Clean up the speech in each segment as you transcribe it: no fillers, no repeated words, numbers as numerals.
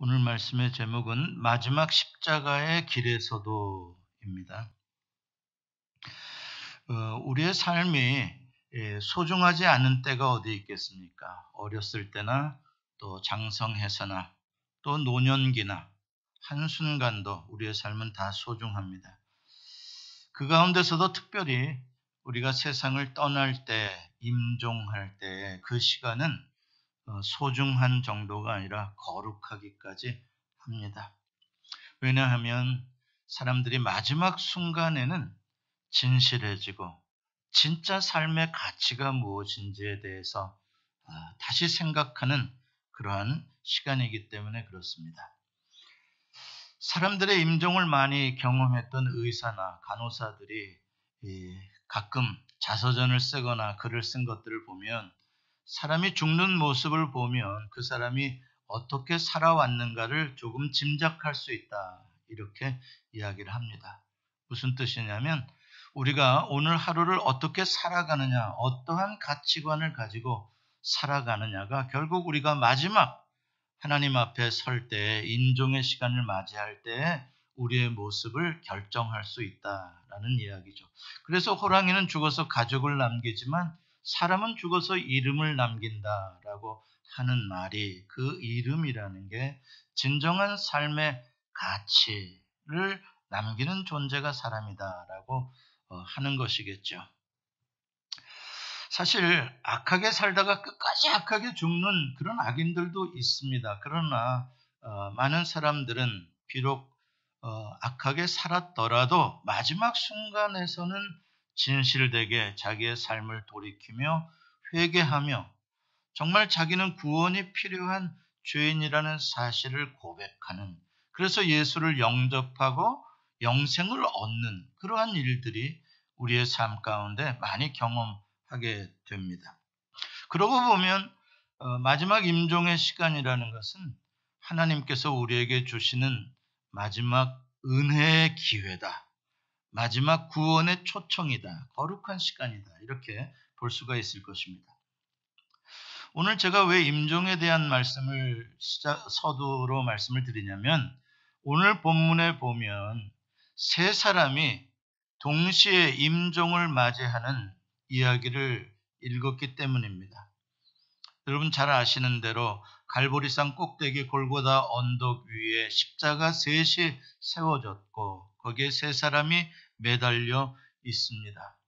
오늘 말씀의 제목은 마지막 십자가의 길에서도입니다. 우리의 삶이 소중하지 않은 때가 어디 있겠습니까? 어렸을 때나 또 장성해서나 또 노년기나 한순간도 우리의 삶은 다 소중합니다. 그 가운데서도 특별히 우리가 세상을 떠날 때, 임종할 때 그 시간은 소중한 정도가 아니라 거룩하기까지 합니다. 왜냐하면 사람들이 마지막 순간에는 진실해지고 진짜 삶의 가치가 무엇인지에 대해서 다시 생각하는 그러한 시간이기 때문에 그렇습니다. 사람들의 임종을 많이 경험했던 의사나 간호사들이 가끔 자서전을 쓰거나 글을 쓴 것들을 보면 사람이 죽는 모습을 보면 그 사람이 어떻게 살아왔는가를 조금 짐작할 수 있다. 이렇게 이야기를 합니다. 무슨 뜻이냐면 우리가 오늘 하루를 어떻게 살아가느냐, 어떠한 가치관을 가지고 살아가느냐가 결국 우리가 마지막 하나님 앞에 설 때, 인종의 시간을 맞이할 때 우리의 모습을 결정할 수 있다라는 이야기죠. 그래서 호랑이는 죽어서 가족을 남기지만 사람은 죽어서 이름을 남긴다라고 하는 말이 그 이름이라는 게 진정한 삶의 가치를 남기는 존재가 사람이다라고 하는 것이겠죠. 사실 악하게 살다가 끝까지 악하게 죽는 그런 악인들도 있습니다. 그러나 많은 사람들은 비록 악하게 살았더라도 마지막 순간에서는 진실되게 자기의 삶을 돌이키며 회개하며 정말 자기는 구원이 필요한 죄인이라는 사실을 고백하는, 그래서 예수를 영접하고 영생을 얻는 그러한 일들이 우리의 삶 가운데 많이 경험하게 됩니다. 그러고 보면 마지막 임종의 시간이라는 것은 하나님께서 우리에게 주시는 마지막 은혜의 기회다. 마지막 구원의 초청이다. 거룩한 시간이다. 이렇게 볼 수가 있을 것입니다. 오늘 제가 왜 임종에 대한 말씀을 서두로 말씀을 드리냐면 오늘 본문에 보면 세 사람이 동시에 임종을 맞이하는 이야기를 읽었기 때문입니다. 여러분 잘 아시는 대로 갈보리산 꼭대기 골고다 언덕 위에 십자가 셋이 세워졌고 거기에 세 사람이 매달려 있습니다.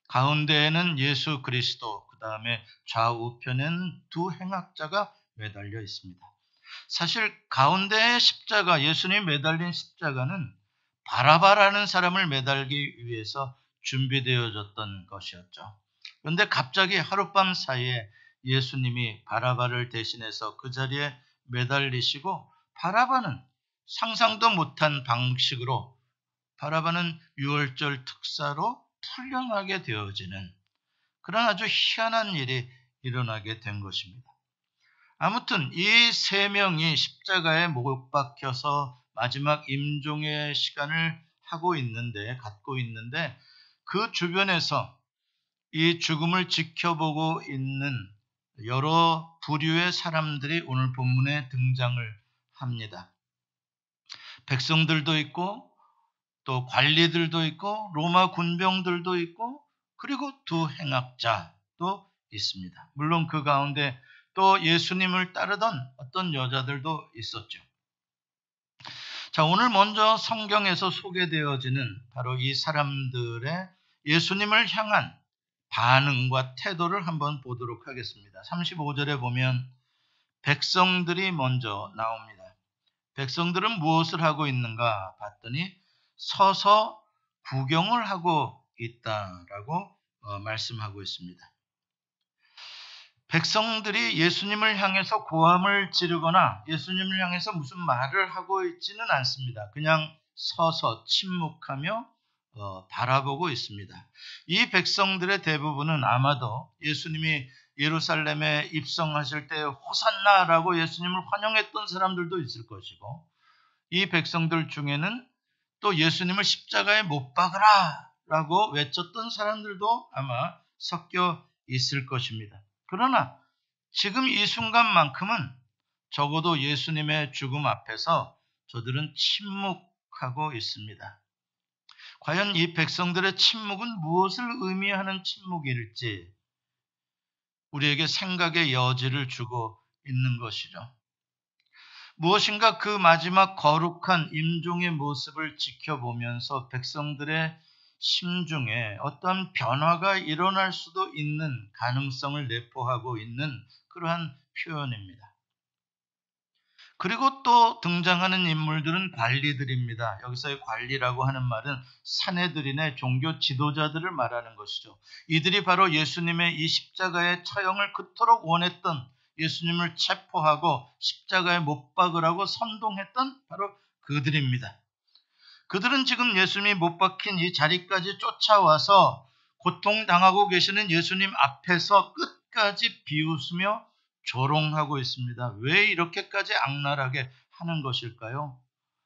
가운데에는 예수 그리스도, 그 다음에 좌우편에는 두 행악자가 매달려 있습니다. 사실 가운데의 십자가, 예수님이 매달린 십자가는 바라바라는 사람을 매달기 위해서 준비되어졌던 것이었죠. 그런데 갑자기 하룻밤 사이에 예수님이 바라바를 대신해서 그 자리에 매달리시고 바라바는 상상도 못한 방식으로 바라바는 유월절 특사로 풀려나게 되어지는 그런 아주 희한한 일이 일어나게 된 것입니다. 아무튼 이 세 명이 십자가에 못 박혀서 마지막 임종의 시간을 갖고 있는데 그 주변에서 이 죽음을 지켜보고 있는 여러 부류의 사람들이 오늘 본문에 등장을 합니다. 백성들도 있고 또 관리들도 있고 로마 군병들도 있고 그리고 두 행악자도 있습니다. 물론 그 가운데 또 예수님을 따르던 어떤 여자들도 있었죠. 자, 오늘 먼저 성경에서 소개되어지는 바로 이 사람들의 예수님을 향한 반응과 태도를 한번 보도록 하겠습니다. 35절에 보면 백성들이 먼저 나옵니다. 백성들은 무엇을 하고 있는가 봤더니 서서 구경을 하고 있다라고 말씀하고 있습니다. 백성들이 예수님을 향해서 고함을 지르거나 예수님을 향해서 무슨 말을 하고 있지는 않습니다. 그냥 서서 침묵하며 바라보고 있습니다. 이 백성들의 대부분은 아마도 예수님이 예루살렘에 입성하실 때 호산나라고 예수님을 환영했던 사람들도 있을 것이고 이 백성들 중에는 또 예수님을 십자가에 못 박으라 라고 외쳤던 사람들도 아마 섞여 있을 것입니다. 그러나 지금 이 순간만큼은 적어도 예수님의 죽음 앞에서 저들은 침묵하고 있습니다. 과연 이 백성들의 침묵은 무엇을 의미하는 침묵일지 우리에게 생각의 여지를 주고 있는 것이죠. 무엇인가 그 마지막 거룩한 임종의 모습을 지켜보면서 백성들의 심중에 어떤 변화가 일어날 수도 있는 가능성을 내포하고 있는 그러한 표현입니다. 그리고 또 등장하는 인물들은 관리들입니다. 여기서의 관리라고 하는 말은 사내들이나 종교 지도자들을 말하는 것이죠. 이들이 바로 예수님의 이 십자가의 처형을 그토록 원했던, 예수님을 체포하고 십자가에 못 박으라고 선동했던 바로 그들입니다. 그들은 지금 예수님이 못 박힌 이 자리까지 쫓아와서 고통당하고 계시는 예수님 앞에서 끝까지 비웃으며 조롱하고 있습니다. 왜 이렇게까지 악랄하게 하는 것일까요?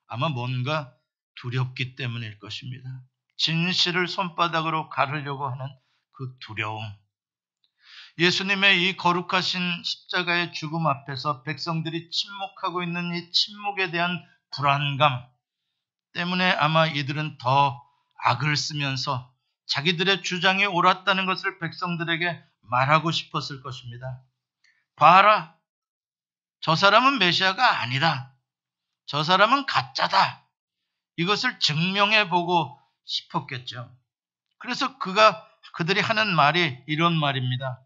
아마 뭔가 두렵기 때문일 것입니다. 진실을 손바닥으로 가르려고 하는 그 두려움. 예수님의 이 거룩하신 십자가의 죽음 앞에서 백성들이 침묵하고 있는 이 침묵에 대한 불안감 때문에 아마 이들은 더 악을 쓰면서 자기들의 주장이 옳았다는 것을 백성들에게 말하고 싶었을 것입니다. 봐라, 저 사람은 메시아가 아니다. 저 사람은 가짜다. 이것을 증명해보고 싶었겠죠. 그래서 그들이 하는 말이 이런 말입니다.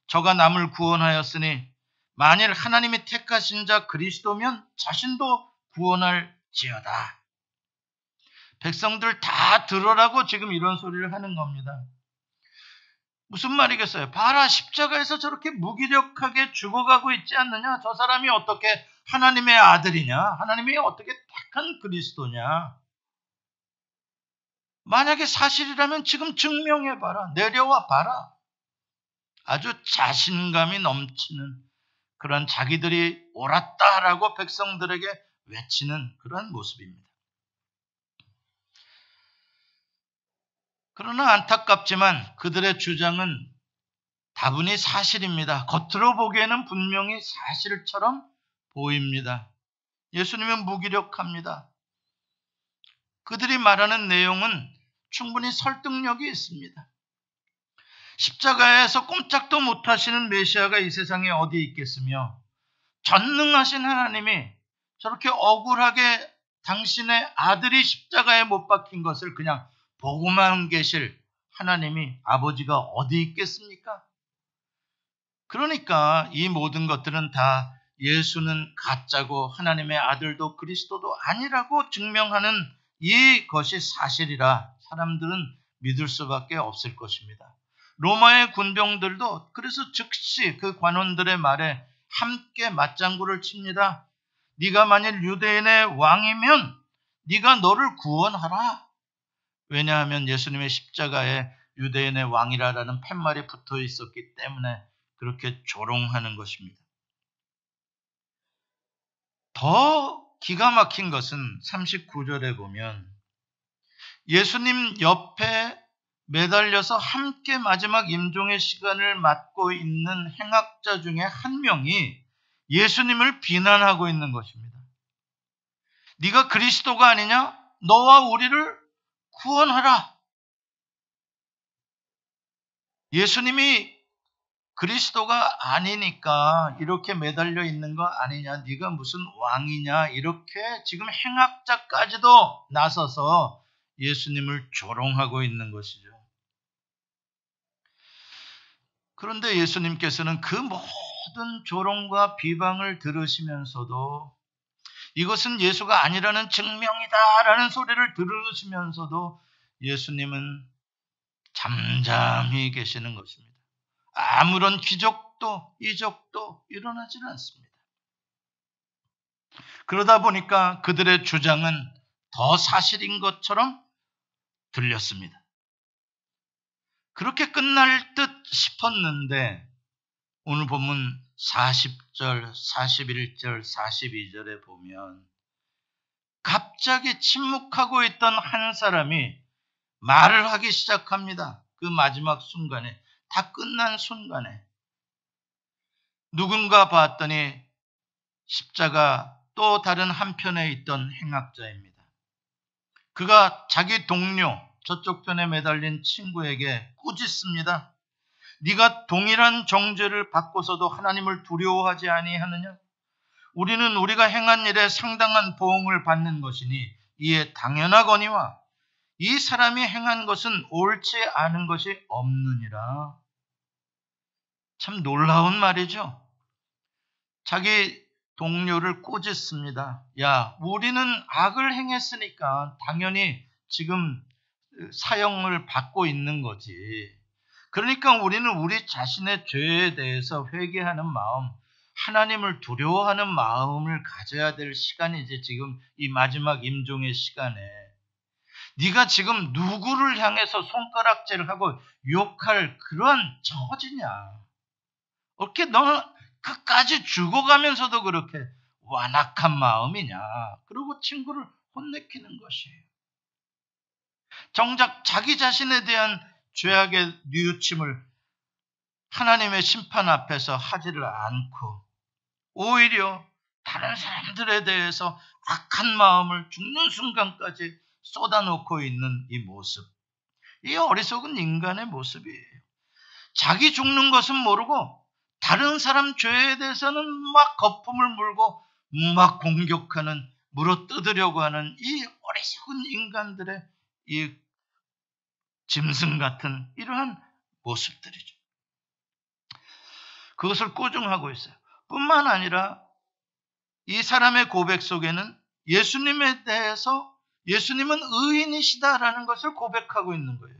저가 남을 구원하였으니 만일 하나님이 택하신 자 그리스도면 자신도 구원할지어다. 백성들 다 들으라고 지금 이런 소리를 하는 겁니다. 무슨 말이겠어요? 봐라, 십자가에서 저렇게 무기력하게 죽어가고 있지 않느냐? 저 사람이 어떻게 하나님의 아들이냐? 하나님이 어떻게 택한 그리스도냐? 만약에 사실이라면 지금 증명해봐라. 내려와 봐라. 아주 자신감이 넘치는 그런 자기들이 옳았다라고 백성들에게 외치는 그런 모습입니다. 그러나 안타깝지만 그들의 주장은 다분히 사실입니다. 겉으로 보기에는 분명히 사실처럼 보입니다. 예수님은 무기력합니다. 그들이 말하는 내용은 충분히 설득력이 있습니다. 십자가에서 꼼짝도 못하시는 메시아가 이 세상에 어디 있겠으며 전능하신 하나님이 저렇게 억울하게 당신의 아들이 십자가에 못 박힌 것을 그냥 보고만 계실 하나님이 아버지가 어디 있겠습니까? 그러니까 이 모든 것들은 다 예수는 가짜고 하나님의 아들도 그리스도도 아니라고 증명하는 이것이 사실이라 사람들은 믿을 수밖에 없을 것입니다. 로마의 군병들도 그래서 즉시 그 관원들의 말에 함께 맞장구를 칩니다. 네가 만일 유대인의 왕이면 네가 너를 구원하라. 왜냐하면 예수님의 십자가에 유대인의 왕이라는 팻말이 붙어 있었기 때문에 그렇게 조롱하는 것입니다. 더 기가 막힌 것은 39절에 보면 예수님 옆에 매달려서 함께 마지막 임종의 시간을 맞고 있는 행악자 중에 한 명이 예수님을 비난하고 있는 것입니다. 네가 그리스도가 아니냐? 너와 우리를 구원하라. 예수님이 그리스도가 아니니까 이렇게 매달려 있는 거 아니냐? 네가 무슨 왕이냐? 이렇게 지금 행악자까지도 나서서 예수님을 조롱하고 있는 것이죠. 그런데 예수님께서는 그 모든 조롱과 비방을 들으시면서도 이것은 예수가 아니라는 증명이다라는 소리를 들으시면서도 예수님은 잠잠히 계시는 것입니다. 아무런 기적도 이적도 일어나지는 않습니다. 그러다 보니까 그들의 주장은 더 사실인 것처럼 들렸습니다. 그렇게 끝날 듯 싶었는데 오늘 본문 40절, 41절, 42절에 보면 갑자기 침묵하고 있던 한 사람이 말을 하기 시작합니다. 그 마지막 순간에, 다 끝난 순간에 누군가 봤더니 십자가 또 다른 한편에 있던 행악자입니다. 그가 자기 동료, 저쪽 편에 매달린 친구에게 꾸짖습니다. 네가 동일한 정죄를 받고서도 하나님을 두려워하지 아니하느냐? 우리는 우리가 행한 일에 상당한 보응을 받는 것이니 이에 당연하거니와 이 사람이 행한 것은 옳지 않은 것이 없느니라. 참 놀라운 말이죠. 자기 동료를 꾸짖습니다. 야, 우리는 악을 행했으니까 당연히 지금 사형을 받고 있는 거지. 그러니까 우리는 우리 자신의 죄에 대해서 회개하는 마음, 하나님을 두려워하는 마음을 가져야 될 시간이지. 지금 이 마지막 임종의 시간에 네가 지금 누구를 향해서 손가락질을 하고 욕할 그런 처지냐? 어떻게 너는 끝까지 죽어가면서도 그렇게 완악한 마음이냐? 그리고 친구를 혼내키는 것이에요. 정작 자기 자신에 대한 죄악의 뉘우침을 하나님의 심판 앞에서 하지를 않고 오히려 다른 사람들에 대해서 악한 마음을 죽는 순간까지 쏟아놓고 있는 이 모습. 이 어리석은 인간의 모습이에요. 자기 죽는 것은 모르고 다른 사람 죄에 대해서는 막 거품을 물고 막 공격하는, 물어뜯으려고 하는 이 어리석은 인간들의 이 짐승 같은 이러한 모습들이죠. 그것을 꾸중하고 있어요. 뿐만 아니라 이 사람의 고백 속에는 예수님에 대해서 예수님은 의인이시다라는 것을 고백하고 있는 거예요.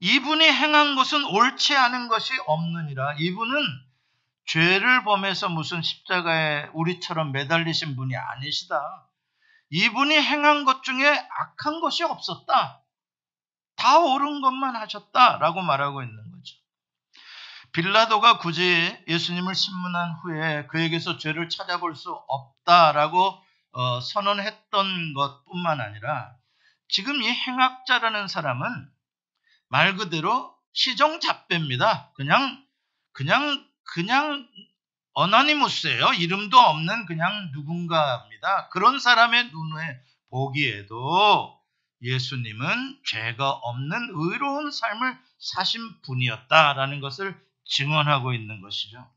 이분이 행한 것은 옳지 않은 것이 없느니라. 이분은 죄를 범해서 무슨 십자가에 우리처럼 매달리신 분이 아니시다. 이분이 행한 것 중에 악한 것이 없었다. 다 옳은 것만 하셨다라고 말하고 있는 거죠. 빌라도가 굳이 예수님을 신문한 후에 그에게서 죄를 찾아볼 수 없다라고 선언했던 것뿐만 아니라 지금 이 행악자라는 사람은 말 그대로 시정잡배입니다. 그냥 어나니무스예요. 이름도 없는 그냥 누군가입니다. 그런 사람의 눈에 보기에도 예수님은 죄가 없는 의로운 삶을 사신 분이었다라는 것을 증언하고 있는 것이죠.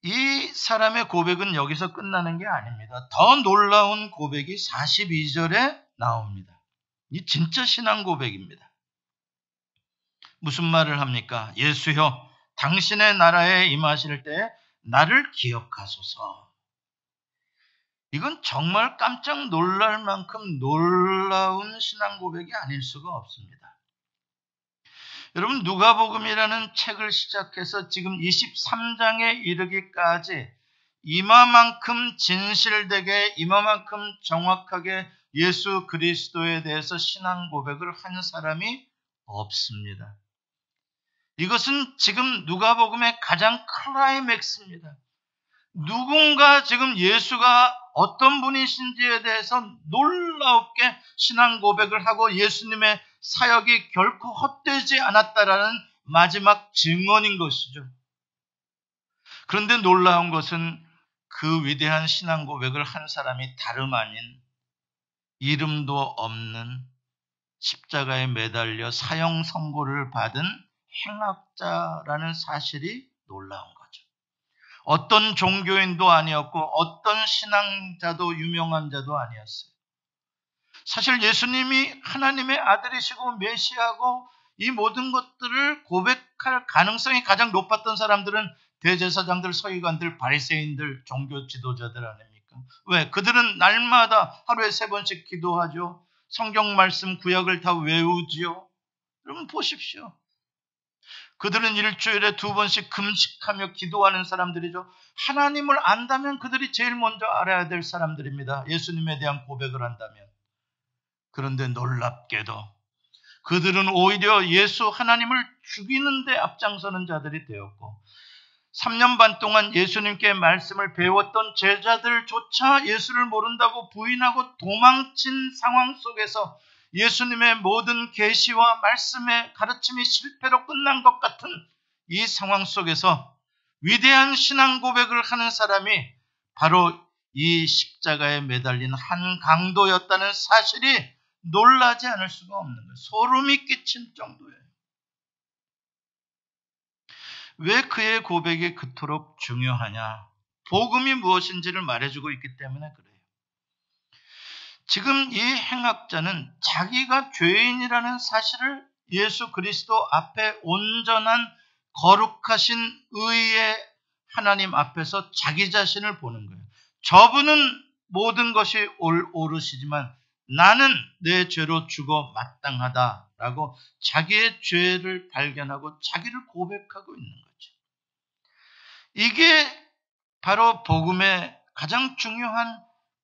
이 사람의 고백은 여기서 끝나는 게 아닙니다. 더 놀라운 고백이 42절에 나옵니다. 이 진짜 신앙 고백입니다. 무슨 말을 합니까? 예수여, 당신의 나라에 임하실 때 나를 기억하소서. 이건 정말 깜짝 놀랄 만큼 놀라운 신앙 고백이 아닐 수가 없습니다. 여러분, 누가복음이라는 책을 시작해서 지금 23장에 이르기까지 이마만큼 진실되게, 이마만큼 정확하게 예수 그리스도에 대해서 신앙 고백을 한 사람이 없습니다. 이것은 지금 누가복음의 가장 클라이맥스입니다. 누군가 지금 예수가 어떤 분이신지에 대해서 놀랍게 신앙 고백을 하고 예수님의 사역이 결코 헛되지 않았다라는 마지막 증언인 것이죠. 그런데 놀라운 것은 그 위대한 신앙 고백을 한 사람이 다름 아닌 이름도 없는 십자가에 매달려 사형 선고를 받은 행악자라는 사실이 놀라운 거죠. 어떤 종교인도 아니었고 어떤 신앙자도 유명한 자도 아니었어요. 사실 예수님이 하나님의 아들이시고 메시아고 이 모든 것들을 고백할 가능성이 가장 높았던 사람들은 대제사장들, 서기관들, 바리새인들, 종교 지도자들 아닙니까? 왜? 그들은 날마다 하루에 3번씩 기도하죠. 성경 말씀 구약을 다 외우지요. 여러분 보십시오. 그들은 일주일에 2번씩 금식하며 기도하는 사람들이죠. 하나님을 안다면 그들이 제일 먼저 알아야 될 사람들입니다. 예수님에 대한 고백을 한다면. 그런데 놀랍게도 그들은 오히려 예수 하나님을 죽이는 데 앞장서는 자들이 되었고 3년 반 동안 예수님께 말씀을 배웠던 제자들조차 예수를 모른다고 부인하고 도망친 상황 속에서 예수님의 모든 계시와 말씀의 가르침이 실패로 끝난 것 같은 이 상황 속에서 위대한 신앙 고백을 하는 사람이 바로 이 십자가에 매달린 한 강도였다는 사실이 놀라지 않을 수가 없는 거예요. 소름이 끼칠 정도예요. 왜 그의 고백이 그토록 중요하냐? 복음이 무엇인지를 말해주고 있기 때문에 그래요. 지금 이 행악자는 자기가 죄인이라는 사실을 예수 그리스도 앞에 온전한 거룩하신 의의 하나님 앞에서 자기 자신을 보는 거예요. 저분은 모든 것이 옳으시지만 나는 내 죄로 죽어 마땅하다라고 자기의 죄를 발견하고 자기를 고백하고 있는 거죠. 이게 바로 복음의 가장 중요한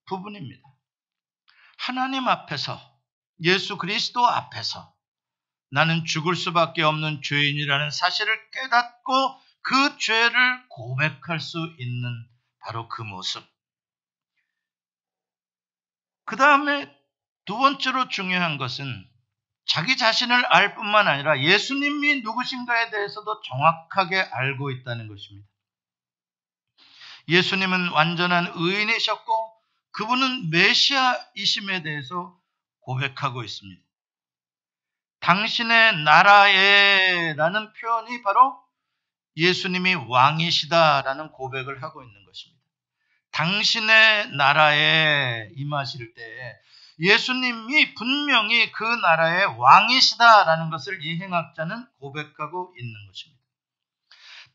부분입니다. 하나님 앞에서, 예수 그리스도 앞에서 나는 죽을 수밖에 없는 죄인이라는 사실을 깨닫고 그 죄를 고백할 수 있는 바로 그 모습. 그 다음에 두 번째로 중요한 것은 자기 자신을 알 뿐만 아니라 예수님이 누구신가에 대해서도 정확하게 알고 있다는 것입니다. 예수님은 완전한 의인이셨고 그분은 메시아이심에 대해서 고백하고 있습니다. 당신의 나라에 라는 표현이 바로 예수님이 왕이시다라는 고백을 하고 있는 것입니다. 당신의 나라에 임하실 때 예수님이 분명히 그 나라의 왕이시다라는 것을 이 행악자는 고백하고 있는 것입니다.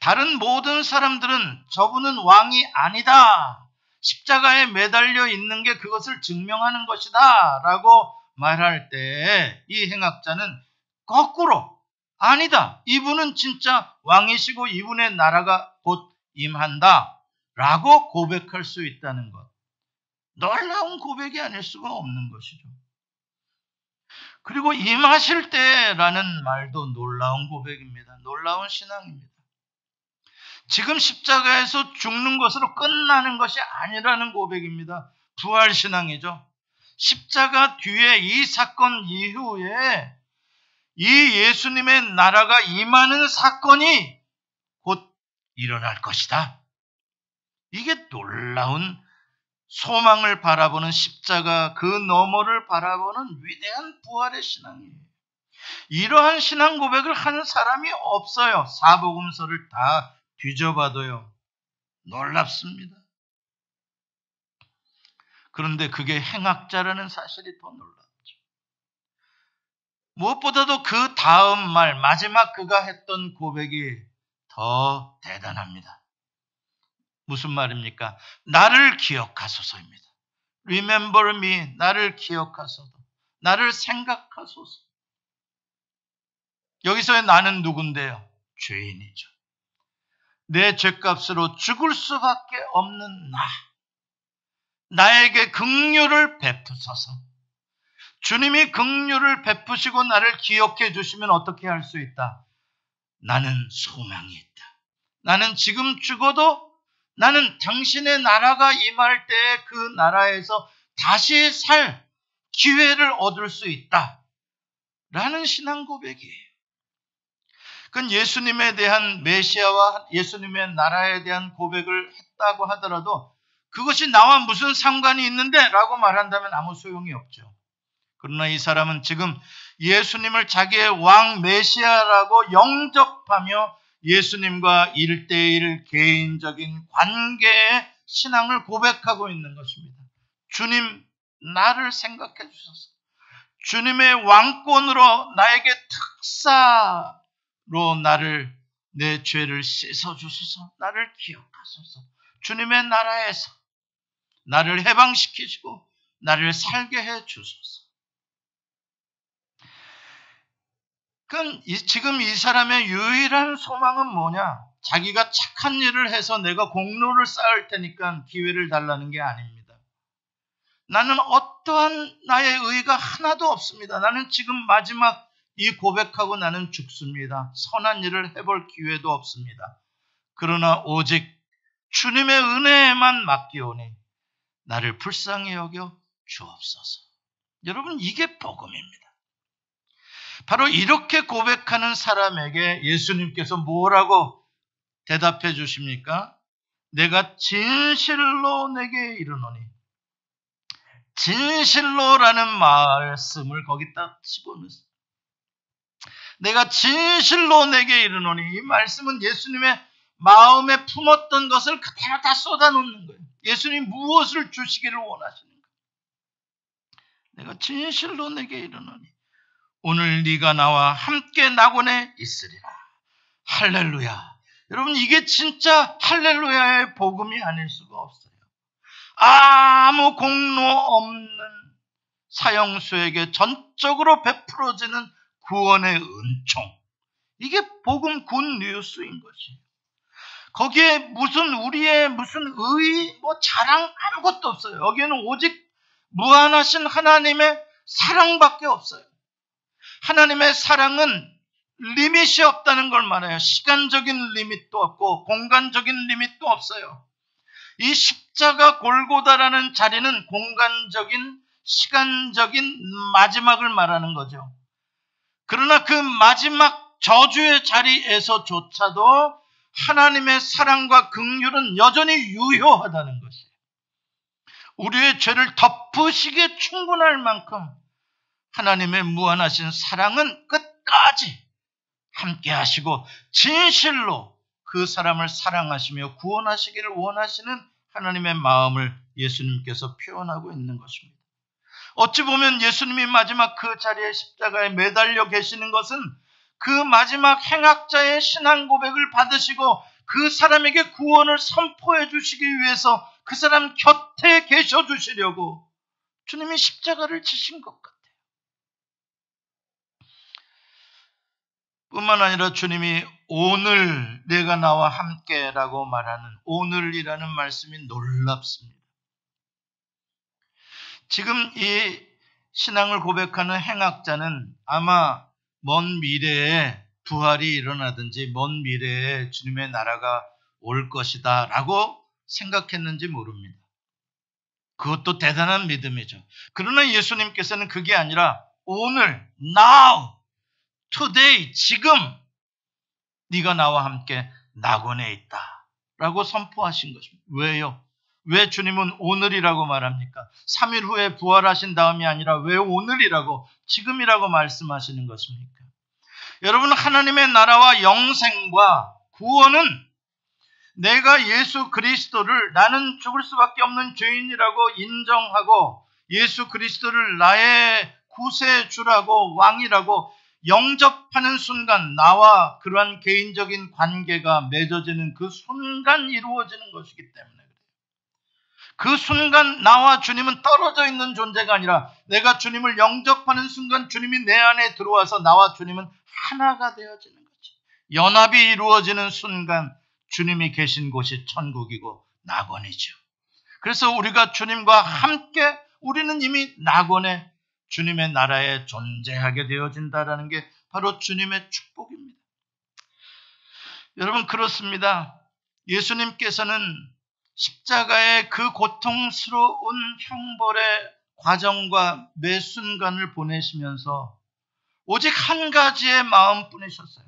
다른 모든 사람들은 저분은 왕이 아니다. 십자가에 매달려 있는 게 그것을 증명하는 것이다 라고 말할 때 이 행악자는 거꾸로 아니다. 이분은 진짜 왕이시고 이분의 나라가 곧 임한다 라고 고백할 수 있다는 것. 놀라운 고백이 아닐 수가 없는 것이죠. 그리고 임하실 때라는 말도 놀라운 고백입니다. 놀라운 신앙입니다. 지금 십자가에서 죽는 것으로 끝나는 것이 아니라는 고백입니다. 부활신앙이죠. 십자가 뒤에 이 사건 이후에 이 예수님의 나라가 임하는 사건이 곧 일어날 것이다. 이게 놀라운 소망을 바라보는 십자가 그 너머를 바라보는 위대한 부활의 신앙이에요. 이러한 신앙 고백을 하는 사람이 없어요. 사복음서를 다 뒤져봐도요. 놀랍습니다. 그런데 그게 행악자라는 사실이 더 놀랍죠. 무엇보다도 그 다음 말, 마지막 그가 했던 고백이 더 대단합니다. 무슨 말입니까? 나를 기억하소서입니다. Remember me, 나를 기억하소서. 나를 생각하소서. 여기서의 나는 누군데요? 죄인이죠. 내 죄값으로 죽을 수밖에 없는 나에게 긍휼을 베푸소서. 주님이 긍휼을 베푸시고 나를 기억해 주시면 어떻게 할 수 있다? 나는 소망이 있다. 나는 지금 죽어도 나는 당신의 나라가 임할 때 그 나라에서 다시 살 기회를 얻을 수 있다. 라는 신앙 고백이에요. 그건 예수님에 대한 메시아와 예수님의 나라에 대한 고백을 했다고 하더라도 그것이 나와 무슨 상관이 있는데? 라고 말한다면 아무 소용이 없죠. 그러나 이 사람은 지금 예수님을 자기의 왕 메시아라고 영접하며 예수님과 1:1 개인적인 관계의 신앙을 고백하고 있는 것입니다. 주님, 나를 생각해 주소서. 주님의 왕권으로 나에게 특사로 내 죄를 씻어 주소서. 나를 기억하소서. 주님의 나라에서 나를 해방시키시고 나를 살게 해 주소서. 그럼 지금 이 사람의 유일한 소망은 뭐냐? 자기가 착한 일을 해서 내가 공로를 쌓을 테니까 기회를 달라는 게 아닙니다. 나는 어떠한 나의 의의가 하나도 없습니다. 나는 지금 마지막 이 고백하고 나는 죽습니다. 선한 일을 해볼 기회도 없습니다. 그러나 오직 주님의 은혜에만 맡기오니 나를 불쌍히 여겨 주옵소서. 여러분, 이게 복음입니다. 바로 이렇게 고백하는 사람에게 예수님께서 뭐라고 대답해 주십니까? 내가 진실로 내게 이르노니. 진실로라는 말씀을 거기다 집어넣었어요. 내가 진실로 내게 이르노니, 이 말씀은 예수님의 마음에 품었던 것을 그대로 다 쏟아놓는 거예요. 예수님 무엇을 주시기를 원하시는가? 내가 진실로 내게 이르노니 오늘 네가 나와 함께 낙원에 있으리라. 할렐루야. 여러분, 이게 진짜 할렐루야의 복음이 아닐 수가 없어요. 아무 공로 없는 사형수에게 전적으로 베풀어지는 구원의 은총. 이게 복음 굿뉴스인 것이에요. 거기에 우리의 무슨 의, 자랑 아무것도 없어요. 여기에는 오직 무한하신 하나님의 사랑밖에 없어요. 하나님의 사랑은 리밋이 없다는 걸 말해요. 시간적인 리밋도 없고 공간적인 리밋도 없어요. 이 십자가 골고다라는 자리는 공간적인, 시간적인 마지막을 말하는 거죠. 그러나 그 마지막 저주의 자리에서조차도 하나님의 사랑과 긍휼은 여전히 유효하다는 것이에요. 우리의 죄를 덮으시기에 충분할 만큼 하나님의 무한하신 사랑은 끝까지 함께 하시고 진실로 그 사람을 사랑하시며 구원하시기를 원하시는 하나님의 마음을 예수님께서 표현하고 있는 것입니다. 어찌 보면 예수님이 마지막 그 자리에 십자가에 매달려 계시는 것은 그 마지막 행악자의 신앙 고백을 받으시고 그 사람에게 구원을 선포해 주시기 위해서 그 사람 곁에 계셔 주시려고 주님이 십자가를 지신 것 같아요. 뿐만 아니라 주님이 오늘 내가 나와 함께라고 말하는 오늘이라는 말씀이 놀랍습니다. 지금 이 신앙을 고백하는 행악자는 아마 먼 미래에 부활이 일어나든지 먼 미래에 주님의 나라가 올 것이다 라고 생각했는지 모릅니다. 그것도 대단한 믿음이죠. 그러나 예수님께서는 그게 아니라 오늘, now, today, 지금 네가 나와 함께 낙원에 있다 라고 선포하신 것입니다. 왜요? 왜 주님은 오늘이라고 말합니까? 3일 후에 부활하신 다음이 아니라 왜 오늘이라고, 지금이라고 말씀하시는 것입니까? 여러분, 하나님의 나라와 영생과 구원은 내가 예수 그리스도를 나는 죽을 수밖에 없는 죄인이라고 인정하고 예수 그리스도를 나의 구세주라고 왕이라고 영접하는 순간 나와 그러한 개인적인 관계가 맺어지는 그 순간 이루어지는 것이기 때문에 그래요. 그 순간 나와 주님은 떨어져 있는 존재가 아니라 내가 주님을 영접하는 순간 주님이 내 안에 들어와서 나와 주님은 하나가 되어지는 거죠. 연합이 이루어지는 순간 주님이 계신 곳이 천국이고 낙원이죠. 그래서 우리가 주님과 함께 우리는 이미 낙원에 주님의 나라에 존재하게 되어진다는 게 바로 주님의 축복입니다. 여러분, 그렇습니다. 예수님께서는 십자가의 그 고통스러운 형벌의 과정과 매 순간을 보내시면서 오직 한 가지의 마음뿐이셨어요.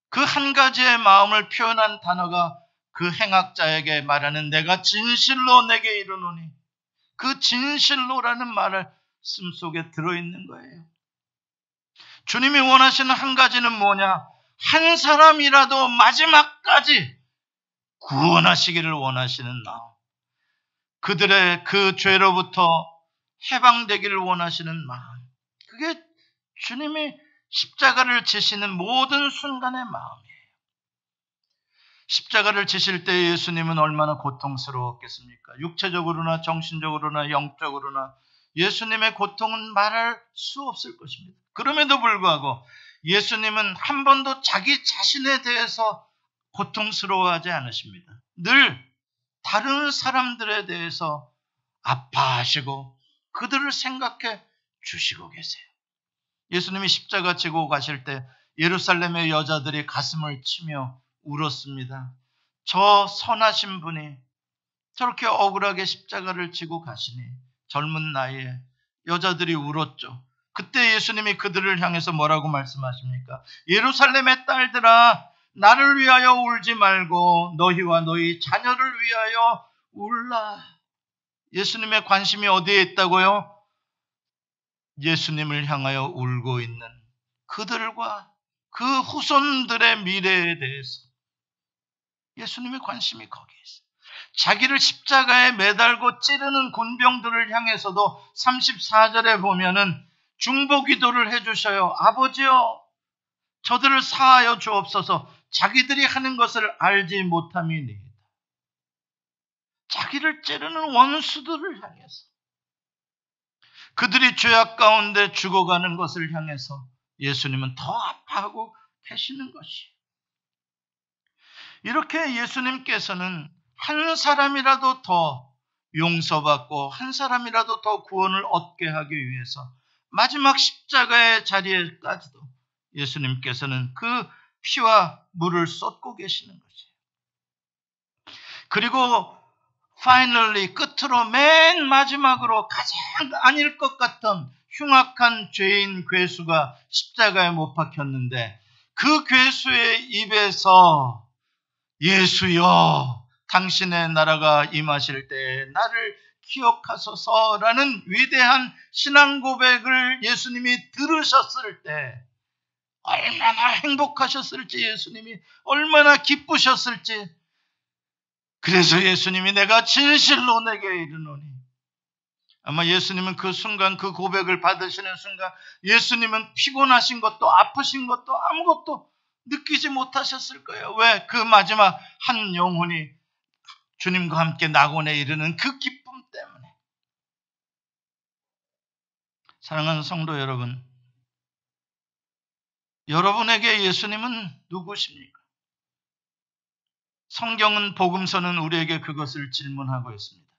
그 한 가지의 마음을 표현한 단어가 그 행악자에게 말하는 내가 진실로 내게 이르노니, 그 진실로라는 말을 말씀 속에 들어있는 거예요. 주님이 원하시는 한 가지는 뭐냐? 한 사람이라도 마지막까지 구원하시기를 원하시는 마음. 그들의 그 죄로부터 해방되기를 원하시는 마음. 그게 주님이 십자가를 지시는 모든 순간의 마음이에요. 십자가를 지실 때 예수님은 얼마나 고통스러웠겠습니까? 육체적으로나 정신적으로나 영적으로나 예수님의 고통은 말할 수 없을 것입니다. 그럼에도 불구하고 예수님은 한 번도 자기 자신에 대해서 고통스러워하지 않으십니다. 늘 다른 사람들에 대해서 아파하시고 그들을 생각해 주시고 계세요. 예수님이 십자가 지고 가실 때 예루살렘의 여자들이 가슴을 치며 울었습니다. 저 선하신 분이 저렇게 억울하게 십자가를 지고 가시니 젊은 나이에 여자들이 울었죠. 그때 예수님이 그들을 향해서 뭐라고 말씀하십니까? 예루살렘의 딸들아, 나를 위하여 울지 말고 너희와 너희 자녀를 위하여 울라. 예수님의 관심이 어디에 있다고요? 예수님을 향하여 울고 있는 그들과 그 후손들의 미래에 대해서 예수님의 관심이 거기에 있어요. 자기를 십자가에 매달고 찌르는 군병들을 향해서도 34절에 보면은 중보 기도를 해주셔요. 아버지여, 저들을 사하여 주옵소서. 자기들이 하는 것을 알지 못함이니. 자기를 찌르는 원수들을 향해서, 그들이 죄악 가운데 죽어가는 것을 향해서 예수님은 더 아파하고 계시는 것이에요. 이렇게 예수님께서는 한 사람이라도 더 용서받고 한 사람이라도 더 구원을 얻게 하기 위해서 마지막 십자가의 자리에까지도 예수님께서는 그 피와 물을 쏟고 계시는 것이에요. 그리고 finally 끝으로 맨 마지막으로 가장 아닐 것 같던 흉악한 죄인 괴수가 십자가에 못 박혔는데 그 괴수의 입에서 예수여, 당신의 나라가 임하실 때 나를 기억하소서라는 위대한 신앙 고백을 예수님이 들으셨을 때 얼마나 행복하셨을지, 예수님이 얼마나 기쁘셨을지. 그래서 예수님이 내가 진실로 내게 이르노니, 아마 예수님은 그 순간, 그 고백을 받으시는 순간 예수님은 피곤하신 것도 아프신 것도 아무것도 느끼지 못하셨을 거예요. 왜? 그 마지막 한 영혼이 주님과 함께 낙원에 이르는 그 기쁨 때문에. 사랑하는 성도 여러분, 여러분에게 예수님은 누구십니까? 성경은, 복음서는 우리에게 그것을 질문하고 있습니다.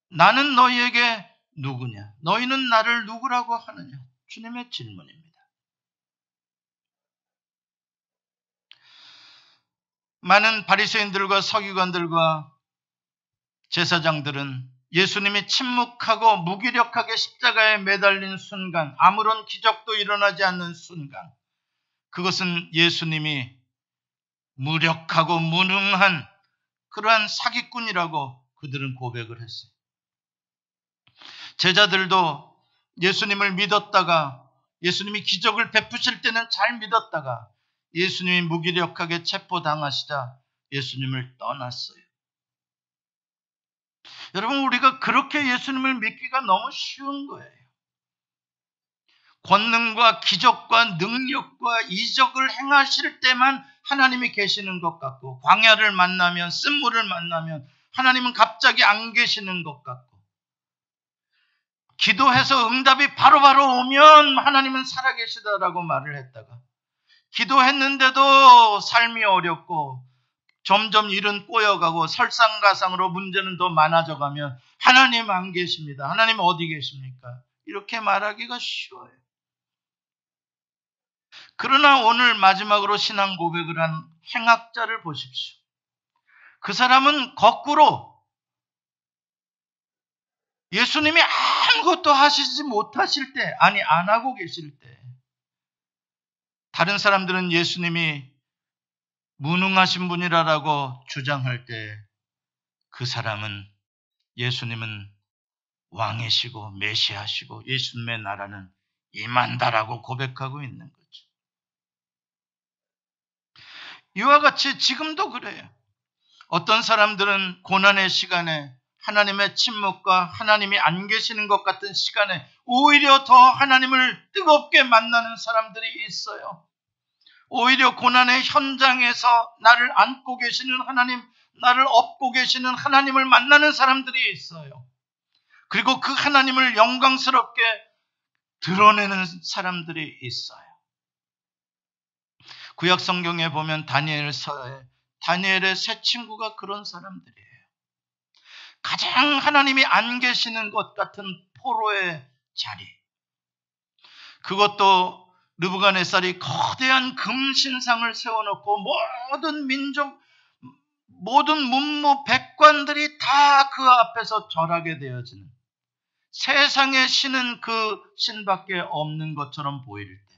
나는 너희에게 누구냐? 너희는 나를 누구라고 하느냐? 주님의 질문입니다. 많은 바리새인들과 서기관들과 제사장들은 예수님이 침묵하고 무기력하게 십자가에 매달린 순간, 아무런 기적도 일어나지 않는 순간, 그것은 예수님이 무력하고 무능한 그러한 사기꾼이라고 그들은 고백을 했어요. 제자들도 예수님을 믿었다가, 예수님이 기적을 베푸실 때는 잘 믿었다가 예수님이 무기력하게 체포당하시자 예수님을 떠났어요. 여러분, 우리가 그렇게 예수님을 믿기가 너무 쉬운 거예요. 권능과 기적과 능력과 이적을 행하실 때만 하나님이 계시는 것 같고, 광야를 만나면, 쓴물을 만나면 하나님은 갑자기 안 계시는 것 같고, 기도해서 응답이 바로바로 오면 하나님은 살아계시다라고 말을 했다가, 기도했는데도 삶이 어렵고 점점 일은 꼬여가고 설상가상으로 문제는 더 많아져 가면 하나님 안 계십니다. 하나님 어디 계십니까? 이렇게 말하기가 쉬워요. 그러나 오늘 마지막으로 신앙 고백을 한 행악자를 보십시오. 그 사람은 거꾸로 예수님이 아무것도 하시지 못하실 때, 아니 안 하고 계실 때, 다른 사람들은 예수님이 무능하신 분이라고 주장할 때 그 사람은 예수님은 왕이시고 메시아시고 예수님의 나라는 임한다라고 고백하고 있는 거죠. 이와 같이 지금도 그래요. 어떤 사람들은 고난의 시간에, 하나님의 침묵과 하나님이 안 계시는 것 같은 시간에 오히려 더 하나님을 뜨겁게 만나는 사람들이 있어요. 오히려 고난의 현장에서 나를 안고 계시는 하나님, 나를 업고 계시는 하나님을 만나는 사람들이 있어요. 그리고 그 하나님을 영광스럽게 드러내는 사람들이 있어요. 구약 성경에 보면 다니엘서에 다니엘의 세 친구가 그런 사람들이에요. 가장 하나님이 안 계시는 것 같은 포로의 자리, 그것도 느부갓네살이 거대한 금신상을 세워놓고 모든 민족, 모든 문무 백관들이 다 그 앞에서 절하게 되어지는, 세상의 신은 그 신밖에 없는 것처럼 보일 때,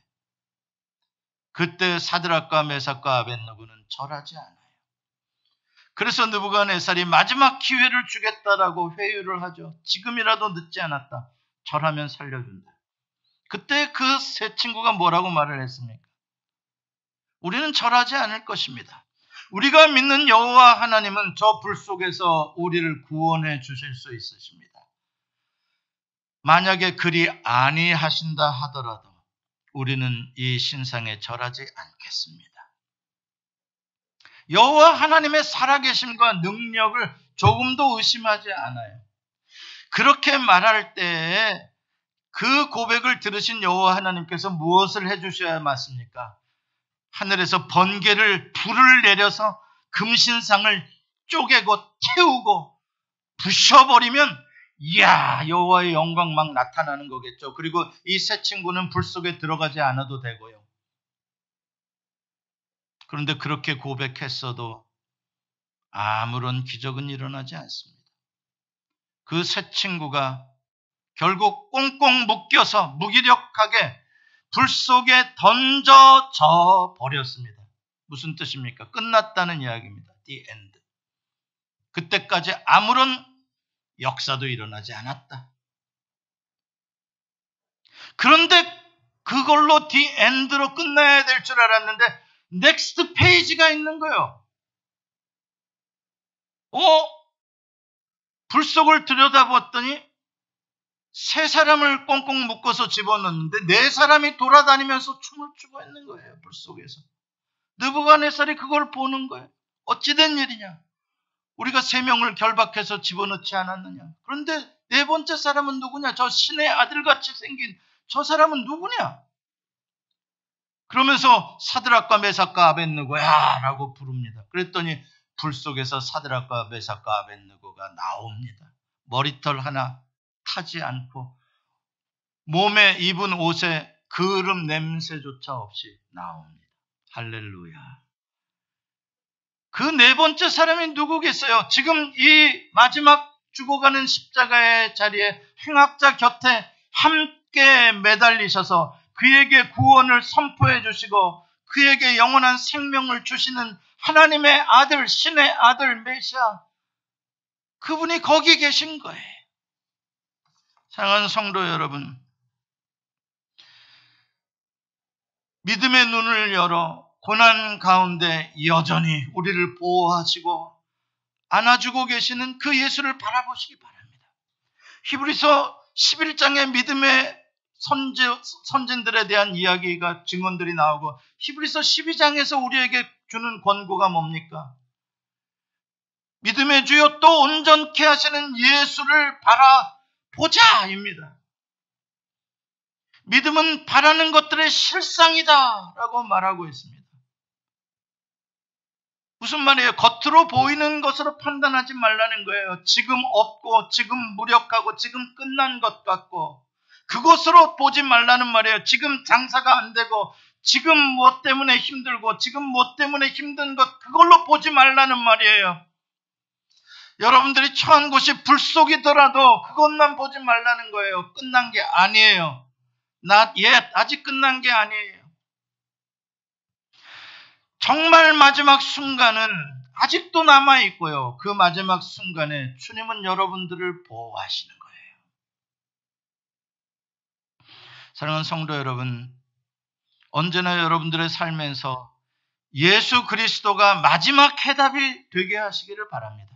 그때 사드락과 메삭과 아벳느고는 절하지 않아요. 그래서 느부갓네살이 마지막 기회를 주겠다라고 회유를 하죠. 지금이라도 늦지 않았다. 절하면 살려준다. 그때 그 세 친구가 뭐라고 말을 했습니까? 우리는 절하지 않을 것입니다. 우리가 믿는 여호와 하나님은 저 불 속에서 우리를 구원해 주실 수 있으십니다. 만약에 그리 아니하신다 하더라도 우리는 이 신상에 절하지 않겠습니다. 여호와 하나님의 살아계심과 능력을 조금도 의심하지 않아요. 그렇게 말할 때에 그 고백을 들으신 여호와 하나님께서 무엇을 해주셔야 맞습니까? 하늘에서 번개를 불을 내려서 금신상을 쪼개고 태우고 부셔버리면 이야, 여호와의 영광 막 나타나는 거겠죠. 그리고 이 세 친구는 불 속에 들어가지 않아도 되고요. 그런데 그렇게 고백했어도 아무런 기적은 일어나지 않습니다. 그 세 친구가 결국 꽁꽁 묶여서 무기력하게 불 속에 던져져 버렸습니다. 무슨 뜻입니까? 끝났다는 이야기입니다. The end. 그때까지 아무런 역사도 일어나지 않았다. 그런데 그걸로 The end로 끝나야 될 줄 알았는데 넥스트 페이지가 있는 거예요. 불 속을 들여다봤더니 세 사람을 꽁꽁 묶어서 집어넣는데 네 사람이 돌아다니면서 춤을 추고 있는 거예요. 불 속에서. 느부갓네살이 그걸 보는 거예요. 어찌된 일이냐? 우리가 세 명을 결박해서 집어넣지 않았느냐? 그런데 네 번째 사람은 누구냐? 저 신의 아들같이 생긴 저 사람은 누구냐? 그러면서 사드락과 메삭과 아벳느고야 라고 부릅니다. 그랬더니 불 속에서 사드락과 메삭과 아벳느고가 나옵니다. 머리털 하나 타지 않고 몸에 입은 옷에 그름 냄새조차 없이 나옵니다. 할렐루야. 그 네 번째 사람이 누구겠어요? 지금 이 마지막 죽어가는 십자가의 자리에 행악자 곁에 함께 매달리셔서 그에게 구원을 선포해 주시고 그에게 영원한 생명을 주시는 하나님의 아들, 신의 아들 메시아, 그분이 거기 계신 거예요. 사랑하는 성도 여러분, 믿음의 눈을 열어 고난 가운데 여전히 우리를 보호하시고 안아주고 계시는 그 예수를 바라보시기 바랍니다. 히브리서 11장의 믿음의 선진들에 대한 이야기가 증언들이 나오고 히브리서 12장에서 우리에게 주는 권고가 뭡니까? 믿음의 주요 또 온전케 하시는 예수를 바라보자입니다. 믿음은 바라는 것들의 실상이다 라고 말하고 있습니다. 무슨 말이에요? 겉으로 보이는 것으로 판단하지 말라는 거예요. 지금 없고 지금 무력하고 지금 끝난 것 같고 그것으로 보지 말라는 말이에요. 지금 장사가 안 되고 지금 무엇 때문에 힘들고 지금 무엇 때문에 힘든 것, 그걸로 보지 말라는 말이에요. 여러분들이 처한 곳이 불속이더라도 그것만 보지 말라는 거예요. 끝난 게 아니에요. 아직 끝난 게 아니에요. 정말 마지막 순간은 아직도 남아있고요. 그 마지막 순간에 주님은 여러분들을 보호하시는 거예요. 사랑하는 성도 여러분, 언제나 여러분들의 삶에서 예수 그리스도가 마지막 해답이 되게 하시기를 바랍니다.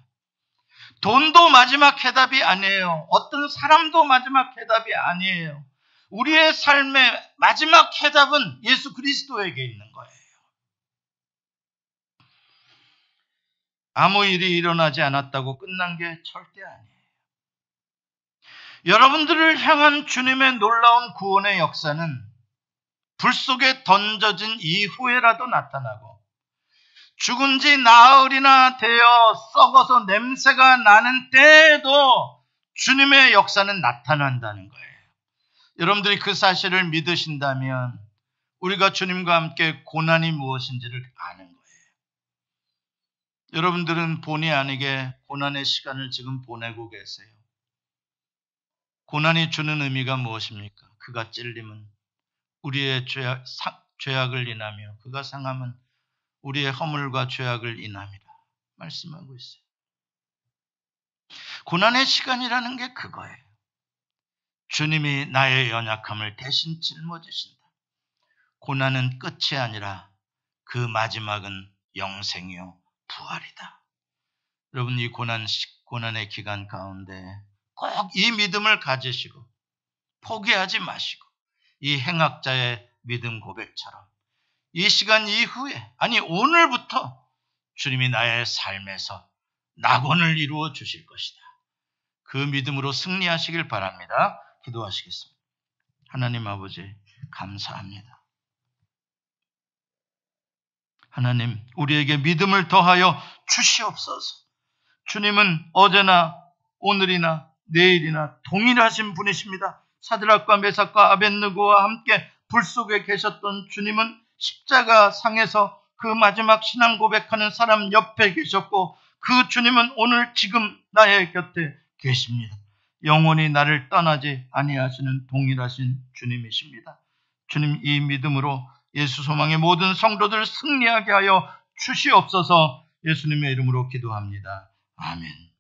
돈도 마지막 해답이 아니에요. 어떤 사람도 마지막 해답이 아니에요. 우리의 삶의 마지막 해답은 예수 그리스도에게 있는 거예요. 아무 일이 일어나지 않았다고 끝난 게 절대 아니에요. 여러분들을 향한 주님의 놀라운 구원의 역사는 불 속에 던져진 이후에라도 나타나고 죽은 지 나흘이나 되어 썩어서 냄새가 나는 때에도 주님의 역사는 나타난다는 거예요. 여러분들이 그 사실을 믿으신다면 우리가 주님과 함께 고난이 무엇인지를 아는 거예요. 여러분들은 본의 아니게 고난의 시간을 지금 보내고 계세요. 고난이 주는 의미가 무엇입니까? 그가 찔림은 우리의 죄악을 인하며 그가 상함은 우리의 허물과 죄악을 인함이라 말씀하고 있어요. 고난의 시간이라는 게 그거예요. 주님이 나의 연약함을 대신 짊어지신다. 고난은 끝이 아니라 그 마지막은 영생이요 부활이다. 여러분, 이 고난의 기간 가운데 꼭 이 믿음을 가지시고 포기하지 마시고 이 행악자의 믿음 고백처럼 이 시간 이후에, 아니 오늘부터 주님이 나의 삶에서 낙원을 이루어 주실 것이다. 그 믿음으로 승리하시길 바랍니다. 기도하시겠습니다. 하나님 아버지, 감사합니다. 하나님, 우리에게 믿음을 더하여 주시옵소서. 주님은 어제나 오늘이나 내일이나 동일하신 분이십니다. 사드락과 메삭과 아벳느고와 함께 불 속에 계셨던 주님은 십자가 상에서 그 마지막 신앙 고백하는 사람 옆에 계셨고, 그 주님은 오늘 지금 나의 곁에 계십니다. 영원히 나를 떠나지 아니하시는 동일하신 주님이십니다. 주님, 이 믿음으로 예수 소망의 모든 성도들 승리하게 하여 주시옵소서. 예수님의 이름으로 기도합니다. 아멘.